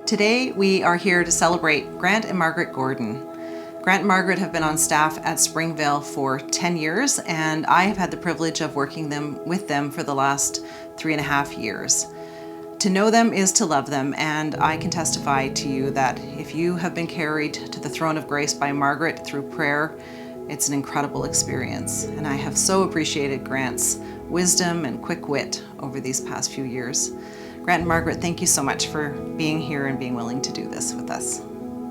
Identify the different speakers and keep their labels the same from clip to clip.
Speaker 1: Today we are here to celebrate Grant and Margaret Gordon. Grant and Margaret have been on staff at Springvale for 10 years, and I have had the privilege of working with them for the last 3.5 years. To know them is to love them, and I can testify to you that if you have been carried to the throne of grace by Margaret through prayer, it's an incredible experience, and I have so appreciated Grant's wisdom and quick wit over these past few years. Grant and Margaret, thank you so much for being here and being willing to do this with us.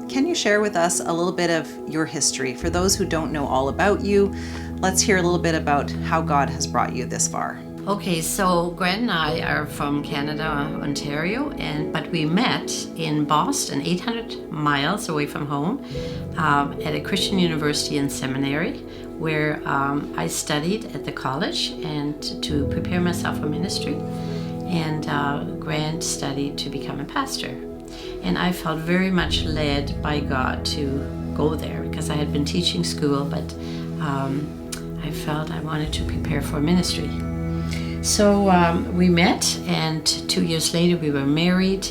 Speaker 1: Can you share with us a little bit of your history? For those who don't know all about you, let's hear a little bit about how God has brought you this far.
Speaker 2: Okay, so Grant and I are from Canada, Ontario, but we met in Boston, 800 miles away from home, at a Christian university and seminary, where I studied at the college and to prepare myself for ministry. And Grant studied to become a pastor. And I felt very much led by God to go there because I had been teaching school, but I felt I wanted to prepare for ministry. So we met, and 2 years later we were married,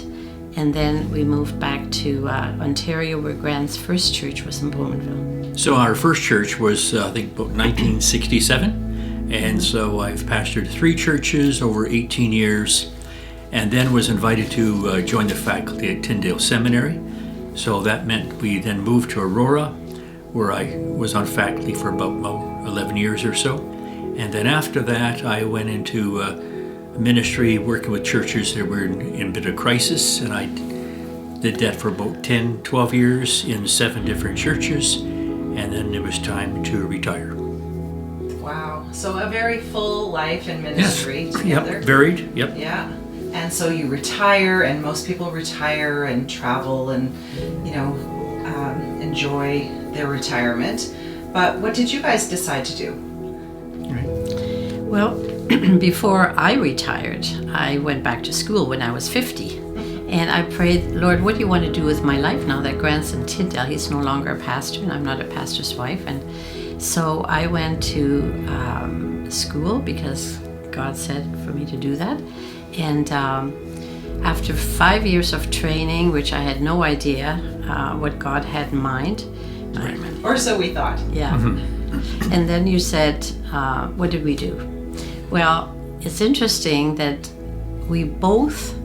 Speaker 2: and then we moved back to Ontario, where Grant's first church was in Bowmanville.
Speaker 3: So our first church was, I think, about 1967, and so I've pastored 3 churches over 18 years, and then was invited to join the faculty at Tyndale Seminary. So that meant we then moved to Aurora, where I was on faculty for about 11 years or so. And then after that, I went into ministry, working with churches that were in a bit of crisis, and I did that for about 10, 12 years in 7 different churches, and then it was time to retire.
Speaker 1: Wow, so a very full life in ministry together.
Speaker 3: Yep, varied, yep.
Speaker 1: Yeah, and so you retire, and most people retire and travel and, enjoy their retirement. But what did you guys decide to do?
Speaker 2: Well, before I retired, I went back to school when I was 50. And I prayed, Lord, what do you want to do with my life now that Grant's in Tyndale? He's no longer a pastor, and I'm not a pastor's wife. And so I went to school because God said for me to do that. And after 5 years of training, which I had no idea what God had in mind.
Speaker 1: Or so we thought.
Speaker 2: Yeah. Mm-hmm. And then you said, what did we do? Well, it's interesting that we both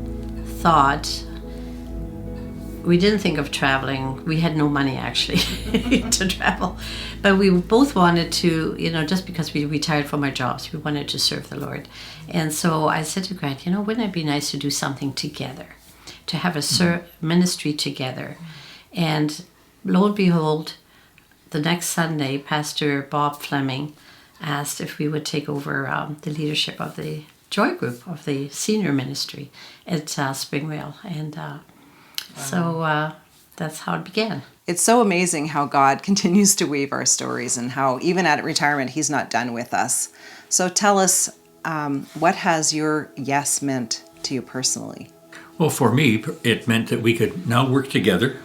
Speaker 2: thought, we didn't think of traveling. We had no money actually to travel. But we both wanted to, just because we retired from our jobs, we wanted to serve the Lord. And so I said to Grant, wouldn't it be nice to do something together, to have a ministry together? And lo and behold, the next Sunday, Pastor Bob Fleming asked if we would take over the leadership of the Joy Group of the senior ministry at Springvale. And so that's how it began.
Speaker 1: It's so amazing how God continues to weave our stories and how even at retirement, He's not done with us. So tell us, what has your yes meant to you personally?
Speaker 3: Well, for me, it meant that we could now work together.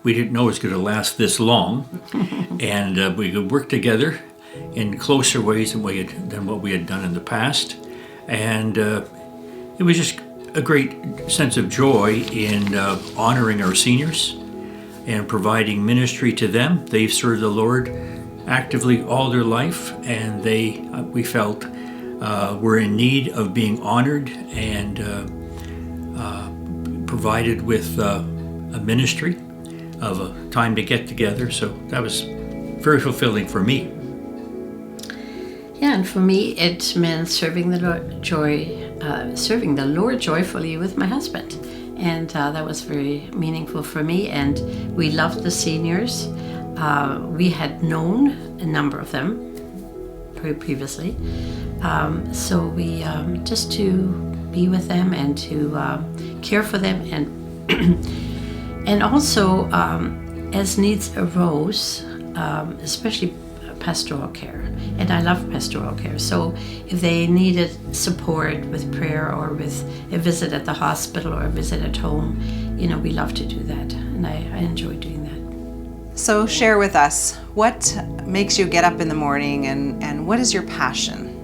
Speaker 3: We didn't know it was going to last this long, and we could work together in closer ways than what we had done in the past. And it was just a great sense of joy in honoring our seniors and providing ministry to them. They've served the Lord actively all their life, and we felt were in need of being honored and provided with a ministry of a time to get together. So that was very fulfilling for me.
Speaker 2: Yeah, and for me, it meant serving the Lord joyfully with my husband, and that was very meaningful for me. And we loved the seniors. We had known a number of them previously, so we just to be with them and to care for them, and also as needs arose, especially pastoral care. And I love pastoral care. So if they needed support with prayer or with a visit at the hospital or a visit at home, we love to do that. And I enjoy doing that.
Speaker 1: So share with us, what makes you get up in the morning and what is your passion?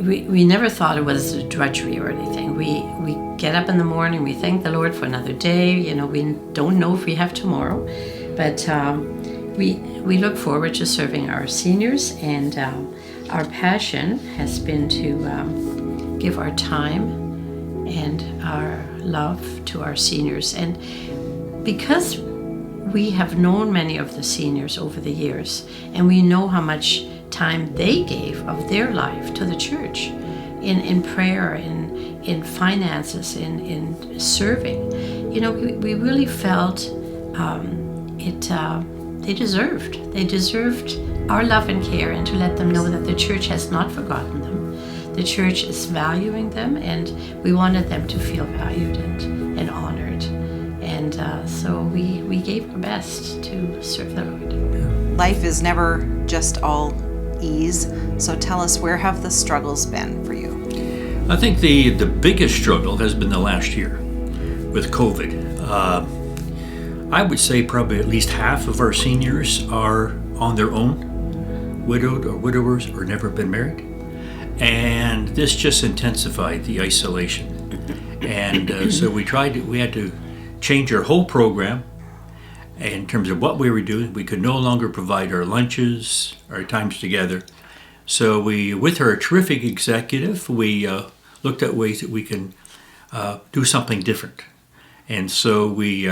Speaker 2: we never thought it was a drudgery or anything. We get up in the morning, we thank the Lord for another day. You know, we don't know if we have tomorrow, but we look forward to serving our seniors, and our passion has been to give our time and our love to our seniors. And because we have known many of the seniors over the years, and we know how much time they gave of their life to the church in prayer, in finances, in serving. You know, we really felt they deserved our love and care, and to let them know that the church has not forgotten them. The church is valuing them, and we wanted them to feel valued and honored. And so we gave our best to serve the Lord.
Speaker 1: Life is never just all ease. So tell us, where have the struggles been for you?
Speaker 3: I think the biggest struggle has been the last year with COVID. I would say probably at least half of our seniors are on their own, widowed or widowers, or never been married. And this just intensified the isolation. And so we had to change our whole program in terms of what we were doing. We could no longer provide our lunches, our times together. So with our terrific executive, we looked at ways that we can do something different. And so we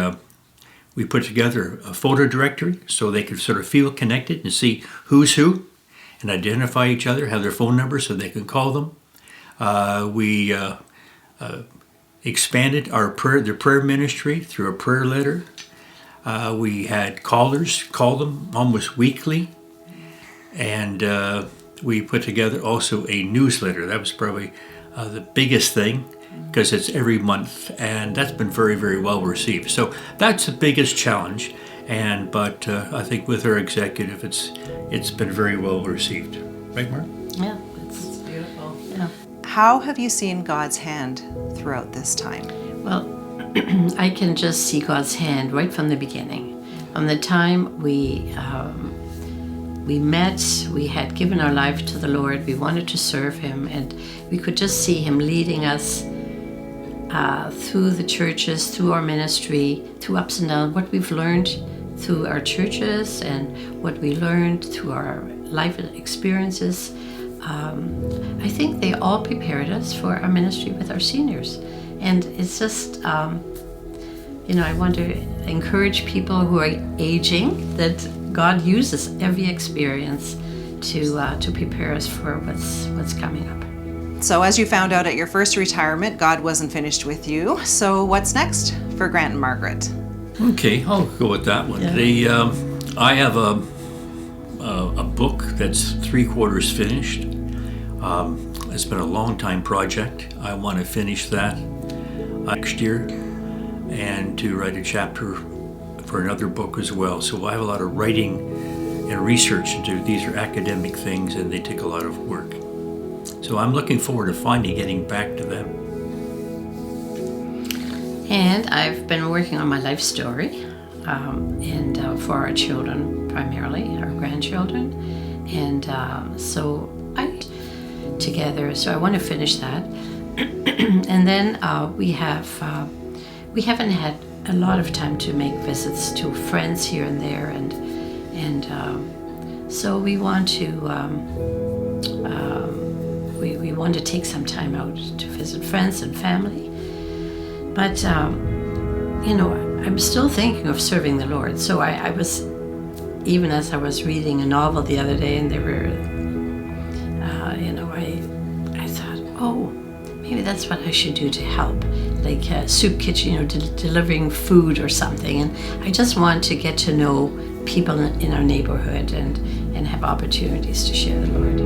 Speaker 3: put together a photo directory so they could sort of feel connected and see who's who and identify each other, have their phone numbers so they can call them. We expanded the prayer ministry through a prayer letter. We had callers call them almost weekly. And we put together also a newsletter. That was probably the biggest thing, because it's every month, and that's been very, very well received. So that's the biggest challenge, but I think with our executive, it's been very well received. Right, Mark?
Speaker 2: Yeah, it's beautiful. Yeah.
Speaker 1: How have you seen God's hand throughout this time?
Speaker 2: Well, I can just see God's hand right from the beginning. From the time we met, we had given our life to the Lord, we wanted to serve Him, and we could just see Him leading us through the churches, through our ministry, through ups and downs, what we've learned through our churches and what we learned through our life experiences. I think they all prepared us for our ministry with our seniors. And it's just, I want to encourage people who are aging that God uses every experience to prepare us for what's coming up.
Speaker 1: So as you found out at your first retirement, God wasn't finished with you. So what's next for Grant and Margaret?
Speaker 3: Okay, I'll go with that one.
Speaker 2: Yeah.
Speaker 3: I have a book that's 3/4 finished. It's been a long time project. I want to finish that next year, and to write a chapter for another book as well. So I have a lot of writing and research to do. These are academic things, and they take a lot of work. So I'm looking forward to finally getting back to them.
Speaker 2: And I've been working on my life story, and for our children primarily, our grandchildren, and so I want to finish that. And then we haven't had a lot of time to make visits to friends here and there, and so we want to we want to take some time out to visit friends and family. But I'm still thinking of serving the Lord. So I was, even as I was reading a novel the other day, and they were, I thought, oh, maybe that's what I should do to help, like a soup kitchen, delivering food or something. And I just want to get to know people in our neighborhood and have opportunities to share the Lord.